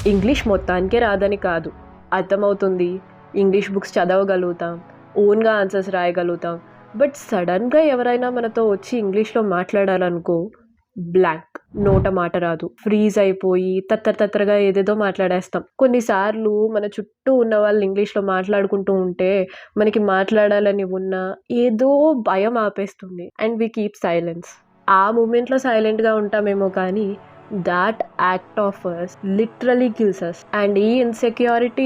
English మొత్తానికే రాదని కాదు, అర్థమవుతుంది, ఇంగ్లీష్ బుక్స్ చదవగలుగుతాం, ఓన్గా ఆన్సర్స్ రాయగలుగుతాం. బట్ సడన్గా ఎవరైనా మనతో వచ్చి ఇంగ్లీష్లో మాట్లాడాలనుకో, బ్లాంక్, నోట మాట రాదు, ఫ్రీజ్ అయిపోయి తత్తరగా ఏదేదో మాట్లాడేస్తాం. కొన్నిసార్లు మన చుట్టూ ఉన్న వాళ్ళు ఇంగ్లీష్లో మాట్లాడుకుంటూ ఉంటే మనకి మాట్లాడాలని ఉన్నా ఏదో భయం ఆపేస్తుంది అండ్ వీ కీప్ సైలెన్స్. ఆ మూమెంట్లో సైలెంట్గా ఉంటామేమో కానీ that act of us literally kills us, and ఈ ఇన్సెక్యూరిటీ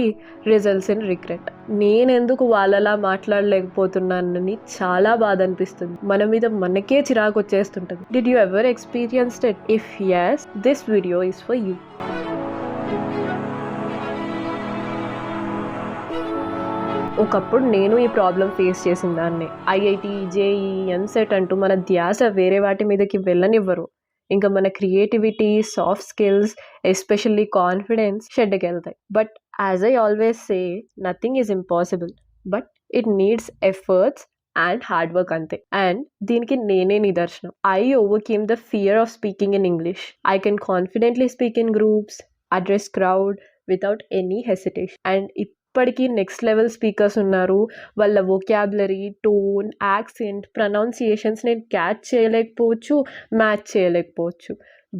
రిజల్ట్స్ ఇన్ రిగ్రెట్. నేనెందుకు వాళ్ళలా మాట్లాడలేకపోతున్నానని చాలా బాధ అనిపిస్తుంది, మన మీద మనకే చిరాకు వచ్చేస్తుంటుంది. Did you ever experienced it? If yes, this video is for you. ఒకప్పుడు నేను ఈ ప్రాబ్లం ఫేస్ చేసిన దాన్ని. ఐఐటి, జేఈ, ఎంసెట్ అంటూ మన ధ్యాస వేరే వాటి మీదకి వెళ్ళనివ్వరు. ఇంకా మన creativity, soft skills, especially confidence షెడ్డుకెళ్తాయి. But as I always say, nothing is impossible, but it needs efforts and hard work అంతే. అండ్ దీనికి నేనే నిదర్శనం. I overcame the fear of speaking in English. I can confidently speak in groups, address crowd without any hesitation. And ఇప్పటికీ next level speakers ఉన్నారు. వాళ్ళ vocabulary, tone, accent, pronunciations నేను catch చేయలేకపోవచ్చు, match చేయలేకపోవచ్చు.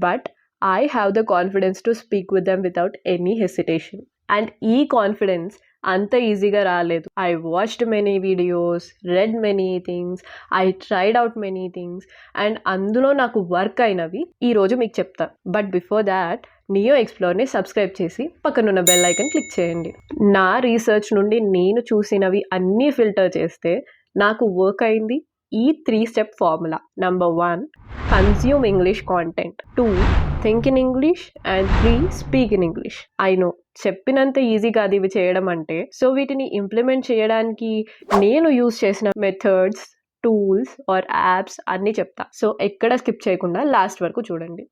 But I have the confidence to speak with them without any hesitation. And ఈ confidence అంత ఈజీగా రాలేదు. I watched many videos, read many things, I tried out many things, and అందులో నాకు work అయినవి ఈరోజు మీకు చెప్తా. బట్ బిఫోర్ దాట్, నియో ఎక్స్ప్లోర్ని సబ్స్క్రైబ్ చేసి పక్కనున్న బెల్ ఐకన్ క్లిక్ చేయండి. నా రీసెర్చ్ నుండి నేను చూసినవి అన్నీ ఫిల్టర్ చేస్తే నాకు వర్క్ అయింది ఈ 3 step formula. Number 1, consume English content. 2, think in English. And 3, speak in English. I know చెప్పినంత ఈజీ కాదు ఇవి చేయడం అంటే. సో వీటిని ఇంప్లిమెంట్ చేయడానికి నేను యూజ్ చేసిన మెథడ్స్, టూల్స్ ఆర్ యాప్స్ అన్నీ చెప్తా. సో ఎక్కడ స్కిప్ చేయకుండా లాస్ట్ వరకు చూడండి.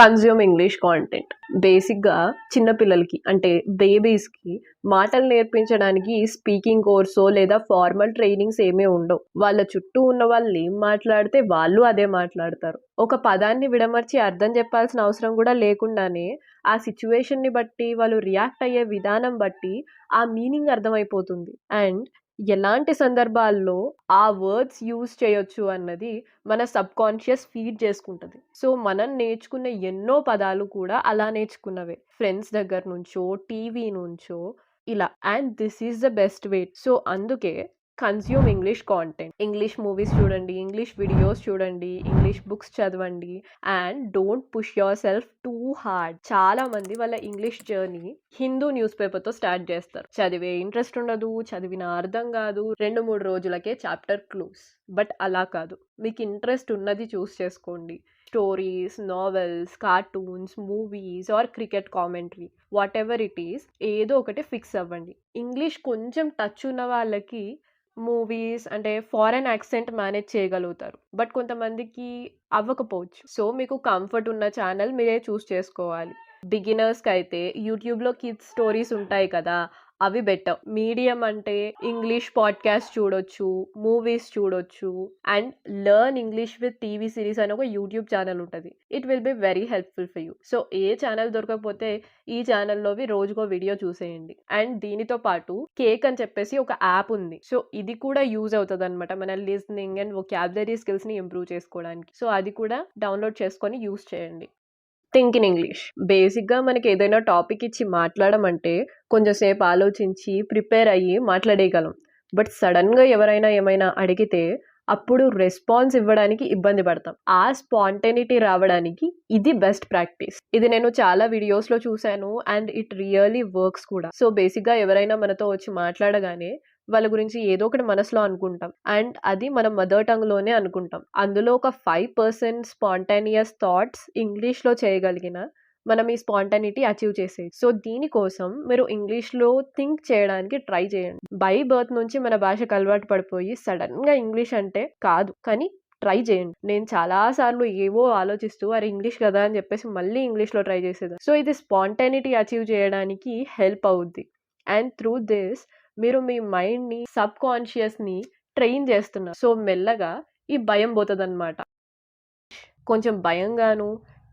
Consume English content. బేసిక్గా చిన్నపిల్లలకి అంటే బేబీస్కి మాటలు నేర్పించడానికి స్పీకింగ్ కోర్సో లేదా ఫార్మల్ ట్రైనింగ్స్ ఏమీ ఉండవు. వాళ్ళ చుట్టూ ఉన్న వాళ్ళు ఏం మాట్లాడితే వాళ్ళు అదే మాట్లాడతారు. ఒక పదాన్ని విడమర్చి అర్థం చెప్పాల్సిన అవసరం కూడా లేకుండానే ఆ సిచ్యువేషన్ని బట్టి, వాళ్ళు రియాక్ట్ అయ్యే విధానం బట్టి ఆ మీనింగ్ అర్థమైపోతుంది. అండ్ ఎలాంటి సందర్భాల్లో ఆ వర్డ్స్ యూజ్ చేయొచ్చు అన్నది మన సబ్ కాన్షియస్ ఫీడ్ చేసుకుంటుంది. సో మనం నేర్చుకున్న ఎన్నో పదాలు కూడా అలా నేర్చుకున్నవే, ఫ్రెండ్స్ దగ్గర నుంచో, టీవీ నుంచో, ఇలా. And this is the best way. So అందుకే consume English content. English movies చూడండి, ఇంగ్లీష్ వీడియోస్ చూడండి, ఇంగ్లీష్ బుక్స్ చదవండి. And don't push yourself too hard. చాలా మంది వాళ్ళ ఇంగ్లీష్ జర్నీ హిందూ న్యూస్ పేపర్తో స్టార్ట్ చేస్తారు. చదివే ఇంట్రెస్ట్ ఉండదు, చదివిన అర్థం కాదు, 2-3 రోజులకే చాప్టర్ క్లోజ్. బట్ అలా కాదు, మీకు ఇంట్రెస్ట్ ఉన్నది చూస్ చేసుకోండి. Stories, novels, cartoons, movies or cricket commentary, whatever it is, ఏదో ఒకటి ఫిక్స్ అవ్వండి. ఇంగ్లీష్ కొంచెం టచ్ ఉన్న వాళ్ళకి మూవీస్ అంటే ఫారెన్ యాక్సెంట్ మేనేజ్ చేయగలుగుతారు. బట్ కొంతమందికి అవ్వకపోవచ్చు. సో మీకు కంఫర్ట్ ఉన్న ఛానల్ మీరే చూస్ చేసుకోవాలి. బిగినర్స్కి అయితే యూట్యూబ్లో కిడ్స్ స్టోరీస్ ఉంటాయి కదా, అవి బెటర్. మీడియం అంటే ఇంగ్లీష్ పాడ్కాస్ట్ చూడొచ్చు, మూవీస్ చూడొచ్చు. And learn English with TV series అని ఒక యూట్యూబ్ ఛానల్ ఉంటుంది. It will be very helpful for you. So A channel దొరకకపోతే ఈ ఛానల్లోవి రోజుకో వీడియో చూసేయండి. అండ్ దీనితో పాటు కేక్ అని చెప్పేసి ఒక యాప్ ఉంది. సో ఇది కూడా యూజ్ అవుతుంది అనమాట మన లిజనింగ్ అండ్ వొకాబులరీ స్కిల్స్ని ఇంప్రూవ్ చేసుకోవడానికి. సో అది కూడా డౌన్లోడ్ చేసుకొని యూజ్ చేయండి. Think in English. బేసిక్గా మనకి ఏదైనా టాపిక్ ఇచ్చి మాట్లాడమంటే కొంచెంసేపు ఆలోచించి ప్రిపేర్ అయ్యి మాట్లాడేయగలం. బట్ సడన్గా ఎవరైనా ఏమైనా అడిగితే అప్పుడు రెస్పాన్స్ ఇవ్వడానికి ఇబ్బంది పడతాం. ఆ స్పాంటేనిటీ రావడానికి ఇది బెస్ట్ ప్రాక్టీస్. ఇది నేను చాలా వీడియోస్లో చూశాను అండ్ ఇట్ రియలీ వర్క్స్ కూడా. సో బేసిక్గా ఎవరైనా మనతో వచ్చి మాట్లాడగానే వాళ్ళ గురించి ఏదో ఒకటి మనసులో అనుకుంటాం. అండ్ అది మన మదర్ టంగ్లోనే అనుకుంటాం. అందులో ఒక 5% స్పాంటేనియస్ థాట్స్ ఇంగ్లీష్లో చేయగలిగిన మనం ఈ స్పాంటానిటీ అచీవ్ చేసేది. సో దీనికోసం మీరు ఇంగ్లీష్లో థింక్ చేయడానికి ట్రై చేయండి. బై బర్త్ నుంచి మన భాషకు అలవాటు పడిపోయి సడన్గా ఇంగ్లీష్ అంటే కాదు, కానీ ట్రై చేయండి. నేను చాలాసార్లు ఏవో ఆలోచిస్తూ అరే ఇంగ్లీష్ కదా అని చెప్పేసి మళ్ళీ ఇంగ్లీష్లో ట్రై చేసేది. సో ఇది స్పాంటానిటీ అచీవ్ చేయడానికి హెల్ప్ అవుద్ది. అండ్ త్రూ దిస్ మీరు మీ మైండ్ని, సబ్ కాన్షియస్ని ట్రైన్ చేస్తున్నారు. సో మెల్లగా ఈ భయం పోతుంది అనమాట. కొంచెం భయంగాను,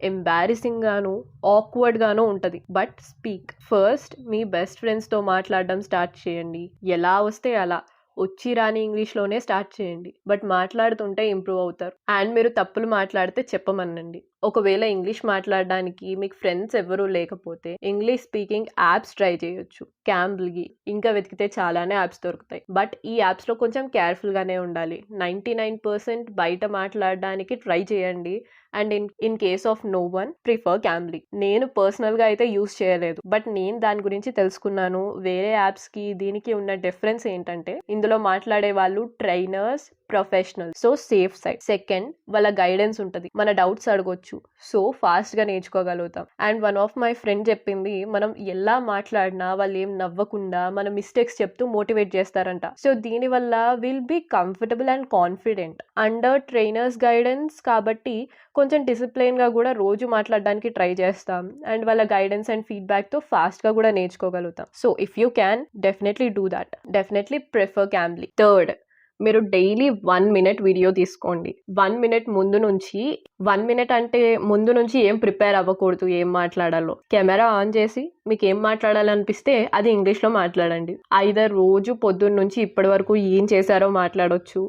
ఎంబారసింగ్ గాను ఆక్వర్డ్ గాను ఉంటది. But speak first. Me best friends తో మాట్లాడడం స్టార్ట్ చేయండి. ఎలా వస్తే అలా వచ్చి రాని ఇంగ్లీష్లోనే స్టార్ట్ చేయండి. బట్ మాట్లాడుతుంటే ఇంప్రూవ్ అవుతారు. అండ్ మీరు తప్పులు మాట్లాడితే చెప్పమనండి. ఒకవేళ ఇంగ్లీష్ మాట్లాడడానికి మీకు ఫ్రెండ్స్ ఎవరూ లేకపోతే ఇంగ్లీష్ స్పీకింగ్ యాప్స్ ట్రై చేయొచ్చు. క్యాంబ్లీ ఇంకా వెతికితే చాలానే యాప్స్ దొరుకుతాయి. బట్ ఈ యాప్స్లో కొంచెం కేర్ఫుల్గానే ఉండాలి. 99% బయట మాట్లాడడానికి ట్రై చేయండి. And in case of no one prefer Cambly. నేను పర్సనల్గా అయితే యూస్ చేయలేదు, బట్ నేను దాని గురించి తెలుసుకున్నాను. వేరే యాప్స్కి దీనికి ఉన్న డిఫరెన్స్ ఏంటంటే ఇందులో మాట్లాడే వాళ్ళు trainers, professional, so safe side. Second, వాళ్ళ గైడెన్స్ ఉంటుంది, మన డౌట్స్ అడగొచ్చు, సో ఫాస్ట్ గా నేర్చుకోగలుగుతాం. And one of my friend చెప్పింది, మనం ఎలా మాట్లాడినా వాళ్ళు ఏం నవ్వకుండా మన మిస్టేక్స్ చెప్తూ మోటివేట్ చేస్తారంట. సో దీని వల్ల will be comfortable and confident under trainers guidance. కాబట్టి కొంచెం డిసిప్లైన్ గా కూడా రోజు మాట్లాడడానికి ట్రై చేస్తాం. అండ్ వాళ్ళ గైడెన్స్ అండ్ ఫీడ్బ్యాక్ తో ఫాస్ట్ గా కూడా నేర్చుకోగలుగుతాం. So if you can definitely do that. Definitely prefer Cambly. Third, మీరు డైలీ 1 minute వీడియో తీసుకోండి. 1 minute ముందు నుంచి 1 minute అంటే ముందు నుంచి ఏం ప్రిపేర్ అవ్వకూడదు. ఏం మాట్లాడాలో కెమెరా ఆన్ చేసి మీకు ఏం మాట్లాడాలనిపిస్తే అది ఇంగ్లీష్లో మాట్లాడండి. ఐదర్ రోజు పొద్దున్న నుంచి ఇప్పటి వరకు ఏం చేశారో మాట్లాడొచ్చు,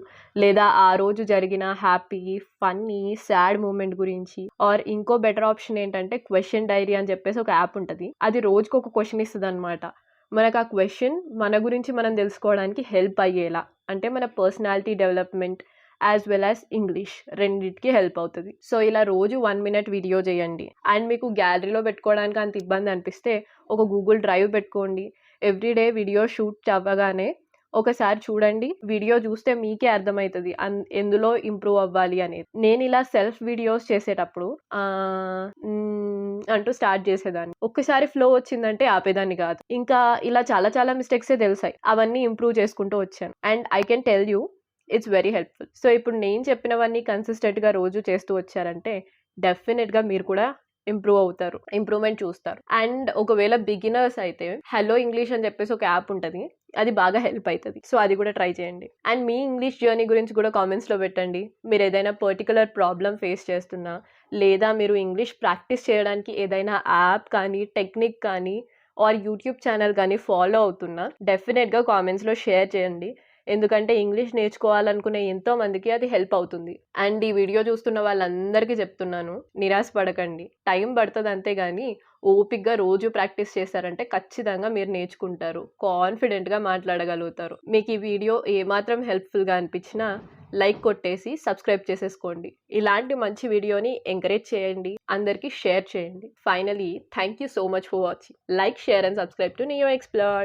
లేదా ఆ రోజు జరిగిన హ్యాపీ, ఫన్నీ, సాడ్ మూమెంట్ గురించి. ఆర్ ఇంకో బెటర్ ఆప్షన్ ఏంటంటే క్వశ్చన్ డైరీ అని చెప్పేసి ఒక యాప్ ఉంటుంది. అది రోజుకు ఒక క్వశ్చన్ ఇస్తుంది అనమాట. మనకు ఆ క్వశ్చన్ మన గురించి మనం తెలుసుకోవడానికి హెల్ప్ అయ్యేలా, అంటే మన personality development as well as English రెండింటికి హెల్ప్ అవుతుంది. సో ఇలా రోజు 1 minute వీడియో చేయండి. అండ్ మీకు గ్యాలరీలో పెట్టుకోవడానికి అంత ఇబ్బంది అనిపిస్తే ఒక గూగుల్ డ్రైవ్ పెట్టుకోండి. ఎవ్రీడే వీడియో షూట్ అవ్వగానే ఒకసారి చూడండి. వీడియో చూస్తే మీకే అర్థమవుతుంది ఎందులో ఇంప్రూవ్ అవ్వాలి అనేది. నేను ఇలా సెల్ఫ్ వీడియోస్ చేసేటప్పుడు అంటూ స్టార్ట్ చేసేదాన్ని. ఒక్కసారి ఫ్లో వచ్చిందంటే ఆపేదాన్ని కాదు. ఇంకా ఇలా చాలా చాలా మిస్టేక్సే తెలిసాయి. అవన్నీ ఇంప్రూవ్ చేసుకుంటూ వచ్చాను. And I can tell you it's very helpful. So ఇప్పుడు నేను చెప్పినవన్నీ కన్సిస్టెంట్గా రోజు చేస్తూ వచ్చారంటే డెఫినెట్గా మీరు కూడా ఇంప్రూవ్ అవుతారు, ఇంప్రూవ్మెంట్ చూస్తారు. అండ్ ఒకవేళ బిగినర్స్ అయితే హలో ఇంగ్లీష్ అని చెప్పేసి ఒక యాప్ ఉంటుంది, అది బాగా హెల్ప్ అవుతుంది. సో అది కూడా ట్రై చేయండి. అండ్ మీ ఇంగ్లీష్ జర్నీ గురించి కూడా కామెంట్స్లో పెట్టండి. మీరు ఏదైనా పర్టికులర్ ప్రాబ్లం ఫేస్ చేస్తున్నా, లేదా మీరు ఇంగ్లీష్ ప్రాక్టీస్ చేయడానికి ఏదైనా యాప్ కానీ, టెక్నిక్ కానీ, ఆర్ యూట్యూబ్ ఛానల్ కానీ ఫాలో అవుతున్నా, డెఫినెట్గా కామెంట్స్లో షేర్ చేయండి. ఎందుకంటే ఇంగ్లీష్ నేర్చుకోవాలనుకునే ఎంతో మందికి అది హెల్ప్ అవుతుంది. అండ్ ఈ వీడియో చూస్తున్న వాళ్ళందరికీ చెప్తున్నాను, నిరాశపడకండి. టైం పడుతుంది అంతేగాని ఓపిక్గా రోజు ప్రాక్టీస్ చేశారంటే ఖచ్చితంగా మీరు నేర్చుకుంటారు, కాన్ఫిడెంట్గా మాట్లాడగలుగుతారు. మీకు ఈ వీడియో ఏమాత్రం హెల్ప్ఫుల్గా అనిపించినా లైక్ కొట్టేసి సబ్స్క్రైబ్ చేసేసుకోండి. ఇలాంటి మంచి వీడియోని ఎంకరేజ్ చేయండి, అందరికీ షేర్ చేయండి. Finally thank you so much for watching. Like, share and subscribe to Neoexplore.